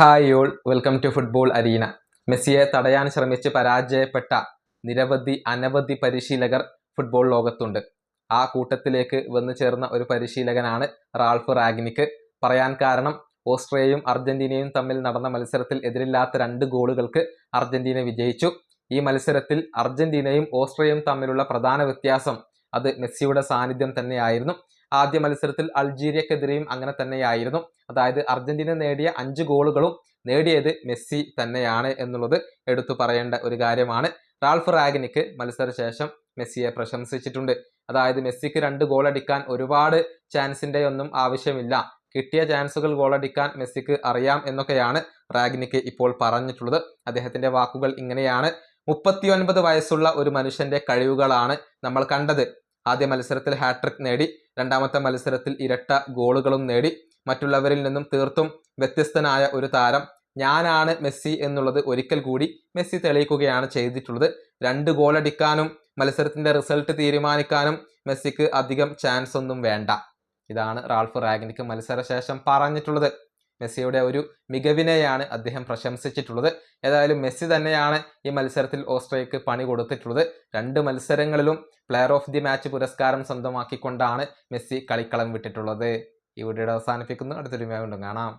Hi all, welcome to football arena. മെസ്സിയെ തടയാൻ ശ്രമിച്ച് പരാജയപ്പെട്ട അനവധി പരിശീലകർ ഫുട്ബോൾ ലോകത്തുണ്ട്. ആ കൂട്ടത്തിലേക്ക് വന്നു ചേർന്ന ഒരു പരിശീലകനാണ് റാൾഫ് റാഗ്നിക്ക്. പറയാൻ കാരണം, ഓസ്ട്രിയയും അർജന്റീനയും തമ്മിൽ നടന്ന മത്സരത്തിൽ എതിരില്ലാത്ത 2 ഗോളുകൾക്ക് അർജന്റീന വിജയിച്ചു. ഈ മത്സരത്തിൽ അർജന്റീനയും ഓസ്ട്രിയയും തമ്മിലുള്ള പ്രധാന വ്യത്യാസം അത് മെസ്സിയുടെ സാന്നിധ്യം തന്നെയായിരുന്നു. ആദ്യ മത്സരത്തിൽ അൾജീരിയക്കെതിരെയും അങ്ങനെ തന്നെയായിരുന്നു. അതായത് അർജന്റീന നേടിയ 5 ഗോളുകളും നേടിയത് മെസ്സി തന്നെയാണ് എന്നുള്ളത് എടുത്തു പറയേണ്ട ഒരു കാര്യമാണ്. റാൾഫ് റാഗ്നിക്ക് മത്സരശേഷം മെസ്സിയെ പ്രശംസിച്ചിട്ടുണ്ട്. അതായത് മെസ്സിക്ക് 2 ഗോൾ അടിക്കാൻ ഒരുപാട് ചാൻസിന്റെ ഒന്നും ആവശ്യമില്ല, കിട്ടിയ ചാൻസുകൾ ഗോളടിക്കാൻ മെസ്സിക്ക് അറിയാം എന്നൊക്കെയാണ് റാഗ്നിക്ക് ഇപ്പോൾ പറഞ്ഞിട്ടുള്ളത്. അദ്ദേഹത്തിന്റെ വാക്കുകൾ ഇങ്ങനെയാണ്: 39 വയസ്സുള്ള ഒരു മനുഷ്യന്റെ കഴിവുകളാണ് നമ്മൾ കണ്ടത്. ആദ്യ മത്സരത്തിൽ ഹാട്രിക് നേടി, രണ്ടാമത്തെ മത്സരത്തിൽ ഇരട്ട ഗോളുകളും നേടി. മറ്റുള്ളവരിൽ നിന്നും തീർത്തും വ്യത്യസ്തനായ ഒരു താരം ഞാനാണ് മെസ്സി എന്നുള്ളത് ഒരിക്കൽ കൂടി മെസ്സി തെളിയിക്കുകയാണ് ചെയ്തിട്ടുള്ളത്. 2 ഗോളടിക്കാനും മത്സരത്തിന്റെ റിസൾട്ട് തീരുമാനിക്കാനും മെസ്സിക്ക് അധികം ചാൻസ് ഒന്നും വേണ്ട. ഇതാണ് റാൾഫ് റാഗ്നിക്ക് മത്സരശേഷം പറഞ്ഞിട്ടുള്ളത്. മെസ്സിയുടെ ഒരു മികവിനെയാണ് അദ്ദേഹം പ്രശംസിച്ചിട്ടുള്ളത്. ഏതായാലും മെസ്സി തന്നെയാണ് ഈ മത്സരത്തിൽ ഓസ്ട്രിയക്ക് പണി കൊടുത്തിട്ടുള്ളത്. 2 മത്സരങ്ങളിലും പ്ലെയർ ഓഫ് ദി മാച്ച് പുരസ്കാരം സ്വന്തമാക്കിക്കൊണ്ടാണ് മെസ്സി കളിക്കളം വിട്ടിട്ടുള്ളത്. ഈ വീഡിയോ അവസാനിപ്പിക്കുന്നു. അടുത്തൊരു വീഡിയോ കാണാം.